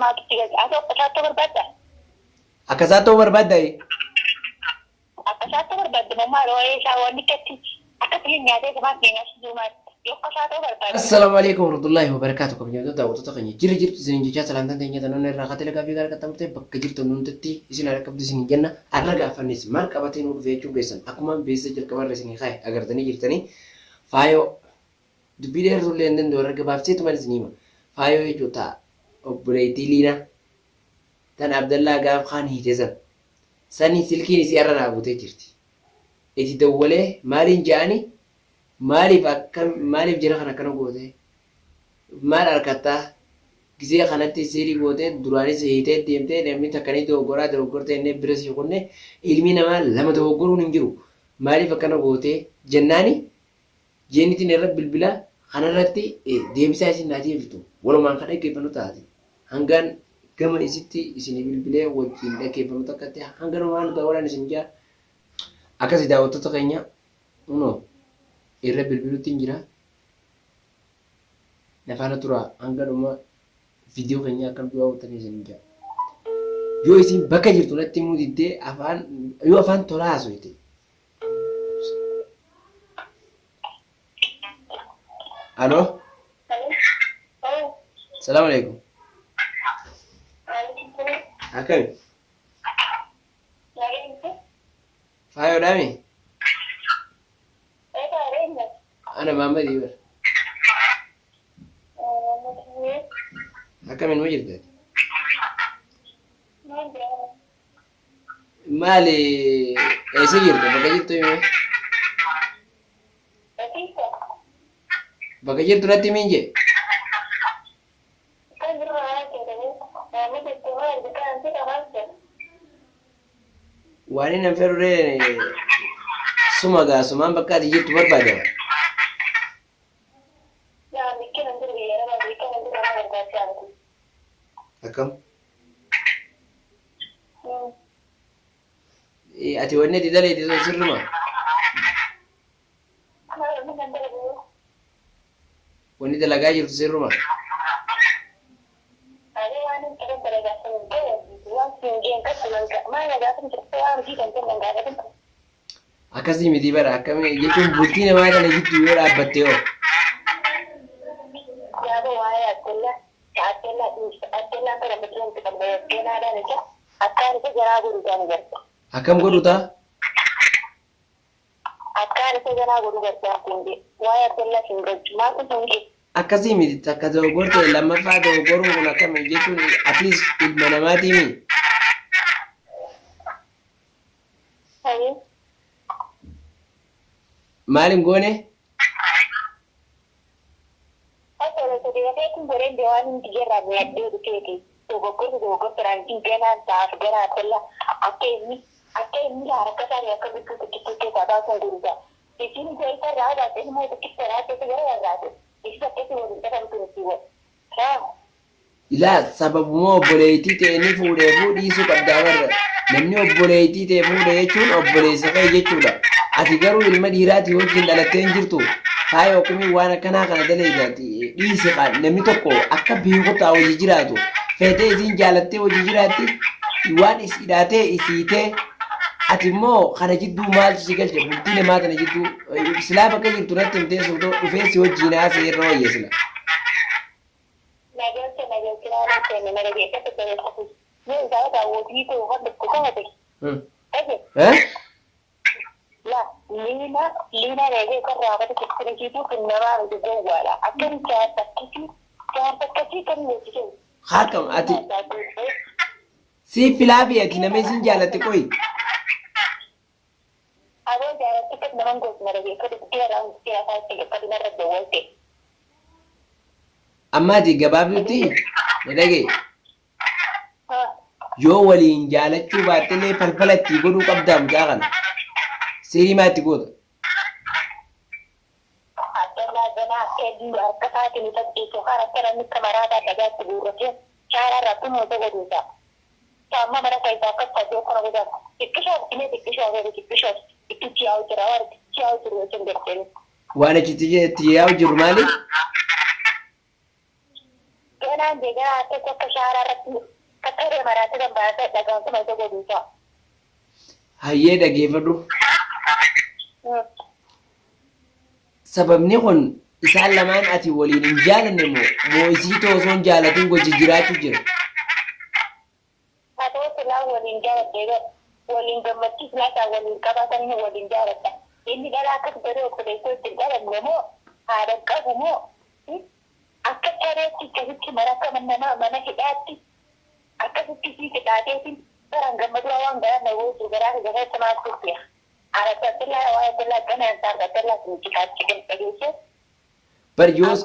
ما تيجي أنا أكثر بربادة Akkasaatoo barbaaddaa? أكثر بربادة ما رأي شاورني كتير أكثر نيادة كمان نياش زومات أكثر بربادة Assalamu alaikum warahmatullahi wabarakatuh. Kabajamtoota daawwattoota keenya jirtu isin jechaa salantaan teenya tanoonni irraa katee lagaa fi gara qaxxamurtee bakka jirtu nuuntetti isin harkabdi isin jenna har'a gaafannis maal qabatee nu dhufee jechuu geessan akkuma beessa jalqabarra isin kaa'e agartanii jirtanii faayoo dubbii dheertullee hin danda'u harka baafseetu maal isin hima faayoo jechuudha obboleettii liinaa tan Abdallaa gaaf kaan hiitee san sanii silkiin isii har'a naa buutee jirti. Itti dawwalee maaliin ja'anii maaliif jira kana akkana goote maal harkattaa gisee kanatti sirii goote duraanis hiitee deemtee namni takkanii dogoggortee inni bira si kunne ilmi namaa lama dogoggoruun hin jiru maaliif akkana goote jennaani jeennitiin irra bilbila kanarratti deebisaa isin naatii iftu walumaan kan dhaggeeffannu taate hangaan gama isitti isin bilbilee wajjin dhaggeeffannu takkatti hangan waan ta'uudhaan isin jaa akkasii daawwattoota keenya unoo irra bilbiluutti hin jira. Lafaana tura hanga dhuma viidiyoo keenya akkam du'aa hojjetanii isin jira. Yoo isin bakka jirtu natti himuu diddee yoo afaan tolaa haasofte. Aloo? Salaamu alaikum. Akkami? Faayoo dhaami? Ana Muhammad Ibar. Akkamiin ma jirta? Maali eessa jirtu? Bakka jirtu hime? Bakka jirtu natti himin jee? Waan inni hin fedhuree suma gaa sumaan bakka ati jirtu barbaadama. Akkam? Ati wanni ati daleeti sun sirruma? Wanni dalagaa jirtu sirruma? Akkasii miti bara akkamii jechuun bultii namaa kana jidduu yoo dhaabbatte hoo? Akkam godhutaa? Akkasii miti takka dogoggorte lammaffaa dogoggoruun kun akkami jechuun atiis ilma namaatiimi. Maaliin goone? Ilaa sababuma obboleettii ta'anii fuudhee dhiisuu qabdaa barra namni obboleettii ta'e fuudhe jechuun obboleessa ta'e jechuudha. Ati garuu ilma dhiiraati wajjin dhalattee hin jirtu. Faaya okumii waan akkanaa kana daleedhaati dhiise namni tokko akka beekotaa hojii jiraatu feetee isiin jaalattee hojii jiraatti waan is hidhaatee isiitee ati immoo kana jidduu maaltu si galche bultii namaa kana jidduu silaa bakka jirtu natti himtee suutoo dhufee si wajjin haasa'e irra wayye sila. Lina rege karra bata kiri kitu kunara rugo wala akan kya takki kan ne Hakam ati si filaafi ati nama isin jaalatte koi. Ado jaalatte kan naman gos marage kada dia ran dia sai kada nara da wolte. Amma ati gabaabdutti dhagee yoo waliin jaalachuu baattelee falfala itti godhuu qabdaa mucaa kana. Serii maatti goota? Waan achitti yaa'u jiru maali? kanaan deegaa akka tokko shaaraa irratti kattee maraatti kan baasee dhagaatuma isa godhuusaa. Hayyee dhageeffadhu. Sababni kun isaan lamaan ati waliin hin jaalanne moo isii osoo hin jaalatin gochi jiraachuu jira? Haa ta'u silaa waliin jaaladhee waliin gammachiisnaa isaa waliin qabaatan waliin jaaladha. Inni dhalaa akkas godhee obboleessoo ittiin dhalanne moo haadha qabu moo akka careetti akkasitti mana akka mana hidhaatti akkasitti sii hidhaateetiin baraan gammadura waan garanne wajjin garaa garaa maal kurtiya. Alhamdulillah waa jalaa ganaan isaa jalaa kun cikaatti kan dhageesse. Bar yoos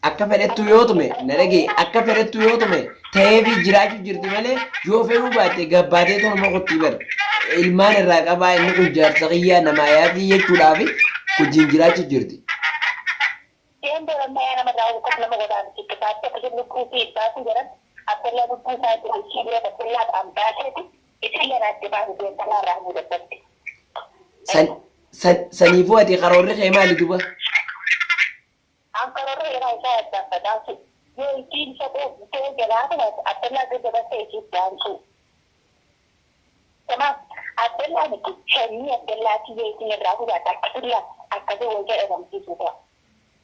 akka fedhettu yoo tume na dhagee akka fedhettu yoo tume ta'eefi jiraachuu jirti malee yoo fedhuu baatte gabbaatee torma qotti bar ilmaan irraa qabaa inni kun jaarsa qiyyaa namaa yaadii jechuudhaafi wajjin jiraachuu jirti. Yang dalamnya nama tahu kok nama godaan situ tapi aku jadi kusi tapi jalan apa lagi kusi saya itu sih dia terlihat ambil itu dia nanti baru dia tanah ramu dapat. Saniifuu ati karoorri kee maali duba? Angkara orang saya dapat dapat. Yo itu saya jalan apa lagi dapat saya itu dapat. Sama apa lagi cari apa lagi yang ramu dapat terlihat akan dia orang situ.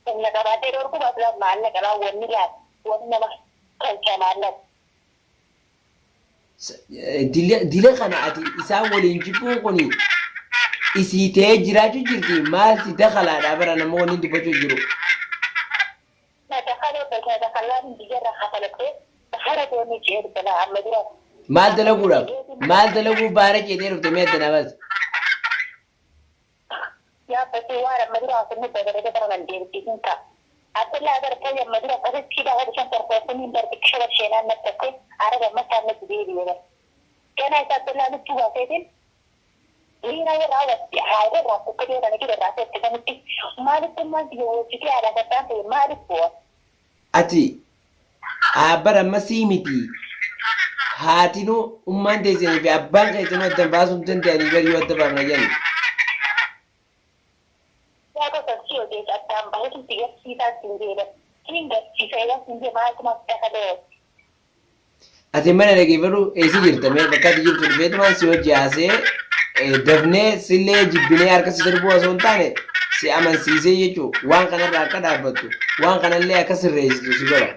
Yang kabaate dorku bakal mana kalau wanni lihat wanni nama kerja mana. Dila kana ati isaan waliin jibbuun kuni isii ta'ee jiraachuu jirti maal si dakalaadha bara nama waliin dubbachuu jiru. Na dakalaan dijarra hafalattee hara doonii jeeru balaa amma dura. Maal dalaguuf baara jedhee dhufte meetta nabas. Ya pasti wara madura asli berbeda dengan diri kita. Atau agar saya madura pada tidak ada yang terpenuhi dari keseluruhan mereka ada masalah sendiri. Karena satu lalu juga saya ini saya rawat ada waktu kerja dan kita rasa kita mesti mari semua dia ada kata mari buat. Ati abara masih miti hatinu umman desi ni abang kayak cuma tempat sunten tiada beri waktu bangajan. Aku tersiu di dalam bahasa tiga sisa sendiri. Hingga sisa yang sendiri malah cuma ada. Ati mana lagi baru esi jirta me bakka jirtu fetu man si hojii haasee dafnee sillee jibbinee harka si darbuu osoo hin taane si amansiisee jechuu waan kanarraa akka dhaabbattu waan kanallee akka sirreessitu si godha.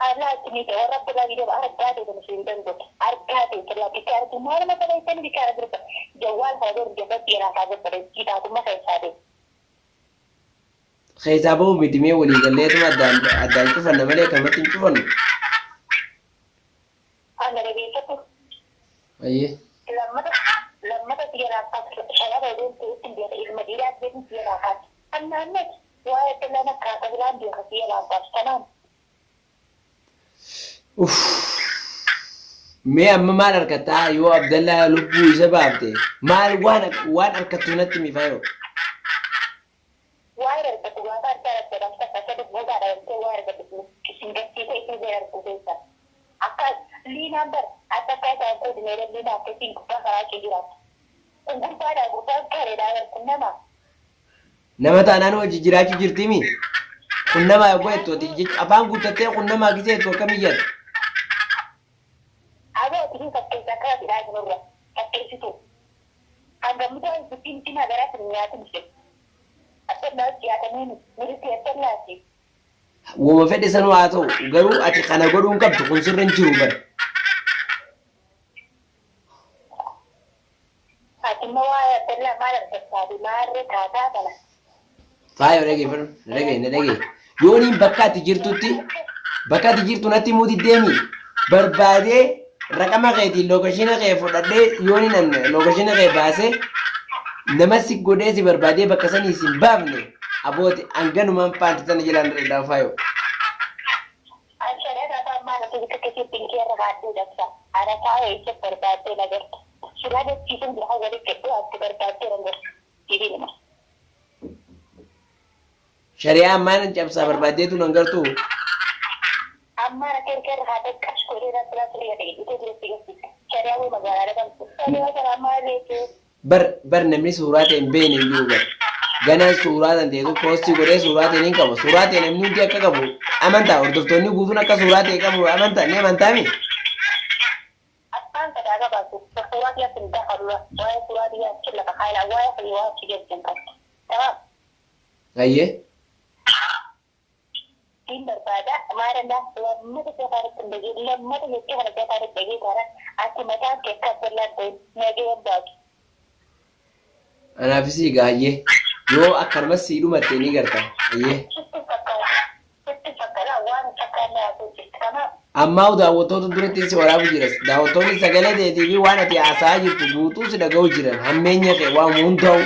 Allah ini orang pelagi dia harga dia dengan sendiri tu harga dia telah bicara tu mana macam ini bicara tu jawab saya dia berbicara saja pada kita tu macam saya. Keessa bahu miti mee walii gallee tuma addaan cufanna malee kamatti hin cufannu. Anda lebih tu. Ayyee. Lama tu dia rapat saya ada tu dia ilmu dia dia rapat. Anak wah itu nak kata bilang dia dia rapat tanam. Mee amma maal harkataa yoo Abdallaa lubbuu isa baafte maal waan harkattu natti mifaayoo. Waan harkattu waan harkattu akka kasatu bogaadha yoo waan harkattu singachiisa itti beertu keessa akka liinaan bar akka kaasaa ta'u dinagdee liinaa akkasiin gubbaa karaa kee jiraatu. Kun gubbaadhaa gubbaa gareedhaa kun nama taanaan hojii jiraachuu jirtimi. Kun nama godhettoti afaan guuttattee kun nama giseetu akkamiyyata. Ada itu pakai zakar tidak ada pakai situ. Anda mudah itu pintu negara ternyata mesti. Apa nanti akan ini mesti lagi. Wama fedhe sanuu haa ta'u garuu ati kana godhuun qabdu kun sirra hin jiru bara. Ati mawaa tella maal tasaadi maarree taataa kana. Faayoo dhagee. Yooniin bakka ati jirtu natti muuti deemi barbaadee raqama keetiin lookashina kee fudhadhee yooniin lookashina kee baasee nama si godhee si barbaadee bakka sanii si baafne abooti hanganumaan paanti sana jalaan irraa faayoo. Anshara dhaabaa maal ati bakka keessa pinqee irra baatee dabsa. Ana taa'ee itti barbaadee nagarta. Suuraa jechiisuun lafa walitti gadhuu ati barbaadee nagarta. Jibiinuma. Shari'aa maan cabsaa barbaadeetu nan gartuu. Amma rakkoo haadha qashkooree irratti lafa itu jechuudha. Shari'aa wal magaalaa kan shari'aa kana maal jechuudha. Bar namni suuraa ta'e hin beekne hin jiru bar. Gana suuraa dandeetu poostii godhee suuraa ta'e ni qaba. Suuraa ta'e namni hundi akka qabu amantaa. Hordoftoonni guutuun akka suuraa ta'e qabu amantaa ni amantaami. Asxaan sadaa qabaatu suuraa dhiyaatu hin dabaludha. Waa'ee suuraa dhiyaatu lafa kaayilaa waa'ee fayyii waa achi geessan qabdi. Tamam. Ayyee. Siin barbaada maalallaa lammata gafaadatti hin dhagee lammata jettee kana gafaadatti dhagee taana ati mataan kee akka bal'aan ta'e nagee baatu. Anaafis egaa ayyee yoo akkanumas sii dhumatte ni garta ayyee. Sitti fakkaata waan fakkaannaa haa ta'u tamam. Ammaa daawwattoota duratti si waraabu jiras. Daawwattoonni sagalee ta'eetii fi waan ati haasa'aa jirtu guutuu si dhaga'u jiran hammeenya kee waan hundaa'u.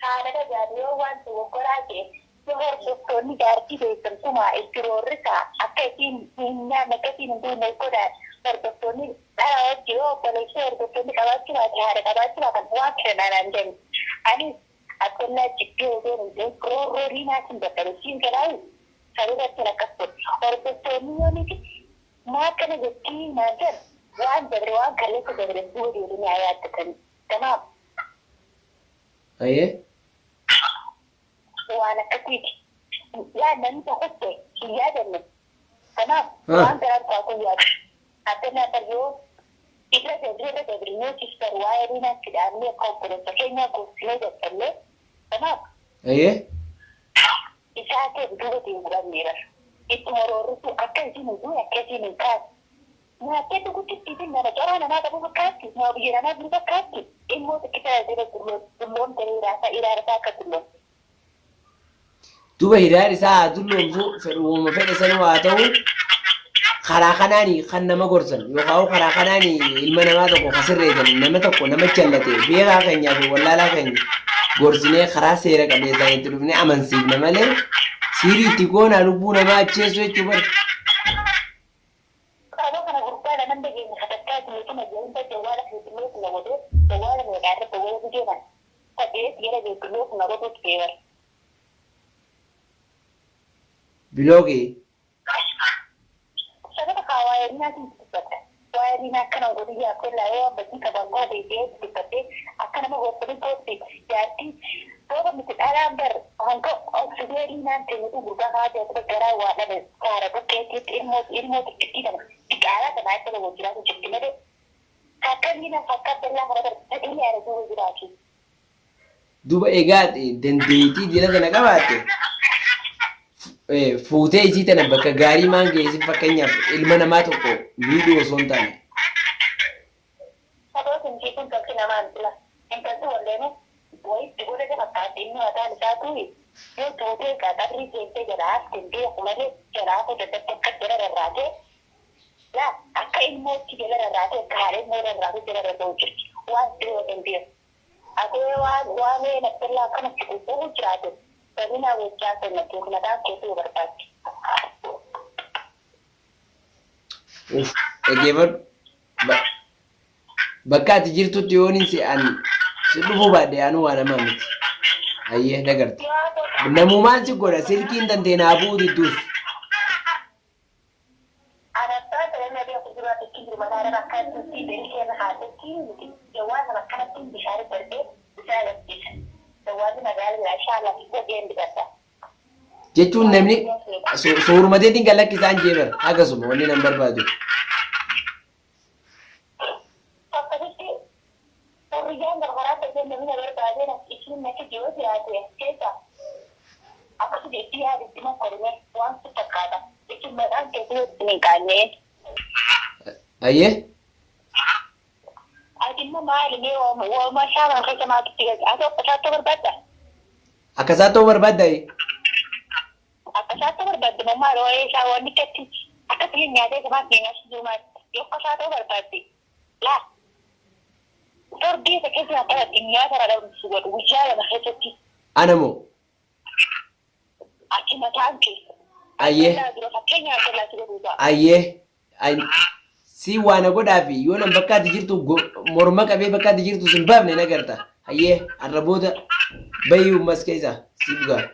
Haadha gaadiyoo waan waggoraa kee yoo hordoftoonni gaartii beekamtumaa itti roorrisaa akka ittiin hin nyaanne akka ittiin hin duune godhaan hordoftoonni dhala wajji yoo obboleessee hordoftoonni qabaachuu baate haadha qabaachuu baatan waan kennan jennu. Anis akkonnaa jibbee osoo hin ta'in roorrorii naatiin dadhabe siin galaayu sabirratti akkas godhe hordoftoonni yoo niti maa kana jettii naan jedhu waan dabre waan kalleessa dabre duuduu ni ayyaattatanii tamaam. Ayyee. Waan akkasiiti. Yaadni tokkotti hin yaadanne. Kanaaf waan garaa kun yaadu. Addunyaa baryoo irra dabrinoo ciftar waa'ee diinaatti dhaabnee akka obboleessa keenyaa gosinee dadhabnee. Kanaaf. Ayyee. Isaa ta'e duuba ta'e muranneera. Itti moroorrisu akka isin hin duune akka isin hin kaatu. Nyaattee dhugutti isin nama jaraa namaa qabu fakkaatti. Nama biyya namaa bulu fakkaatti. Immoo xiqqisa jira dulloon ta'ee raasaa ilaalasaa akka dulloon. Duuba hidhaan isaa haa dulloomsu fedhuuma fedhe sanuu haa ta'u karaa kanaanii kan nama gorsan yookaan karaa kanaanii ilma namaa tokko kan sirreessan nama tokko nama jallate beekaa keenyaa fi wallaalaa keenya gorsinee karaa seera qabeessaa itti dhufnee amansiifne malee siirii itti goonaa lubbuu namaa ajjeessu jechuu bari. Biloogii. Sababa kawaayee dinaatiin dubbata. Waa'ee dinaa akkana godhii akkana yoo abbatti qabangoo beekee dubbattee akka nama gosoonni gootti jaartii sababa miti dhalaan bar hanga oksijee dinaan ta'eetu gurgaa haa ta'e garaa waa dhabe saara bukkeetti ilmoo xixiqqii kana xiqqaalaa kana akka nama jiraatu jirti malee akka dinaa fakkaata illaa kana bar ta'ee yaada duuba jiraatu. Duuba egaa dandeettii dila kana qabaatte. Fuutee isii tana bakka gaarii maan geessin fakkeenyaaf ilma namaa tokko miidhuu osoo hin taane. Sababa kun jechuun bakki namaa hin fila. Intalli walleenu wayitti godhate fakkaate inni mataan isaa tuyi yoo tuutee qaxarrii keessee jalaas dandee malee jalaafuu dadhabde akka jala rarraatee yaa akka ilmootti jala rarraatee akka haala ilmoo rarraatee jala rarra'u jirti waan dhiyoo dandeessu. Akee waan naffellaa akkanatti qulqulluu jiraate. Sabina wajjaa sannatee mataan keessee barbaadde. Dhaggeeffadhu bakka ati jirtutti yoon hin se'an si dhufuu baadhee anuu waan namaa miti. Ayyee dagarta. Namumaan si godha silkiin dandeenye haa bu'u didduus. Anattaa ta'ee beeku jiraatu jiru mataa bakka itti beekee haasatti miti waan nama kanatti bishaan darbee bishaan gabbisa. Jechuun namni soorumateetiin kan lakkisaan jeebar akkasuma wanni nan barbaadu. Akkasitti horiyyaan gargaraa ta'ee namni barbaadee isiin natti jiru jiraate keessa akkasuma itti yaadatti makkorine waan si fakkaata jechuun maqaan keessatti ittiin hin qaanneen. Ayyee. Adimma maalimee waama shaamaa keessa maatitti gaza ati akkasaatti barbaadda? Akkasaatti ta'uu barbaadda? Akkasaatti barbaadda mammaa rooyee isaa wanni katti akkasii nyaatee gabaas nyaachuu jirumaatti yoo akkasaa ta'uu barbaadde laa torbii isa keessa nyaata nyaata radhamsu godhu guyyaa lama keessatti. Anamoo? Achi mataan keessa. Ayyee. Fakkeenyaaf laati godhuuta. Ayyee. Si waan godhaafi yoo nan bakka ati jirtu morma qabee bakka ati jirtu sin baafne nagarta. Ayyee arraboota bayyuu mas keessa si dhugaa.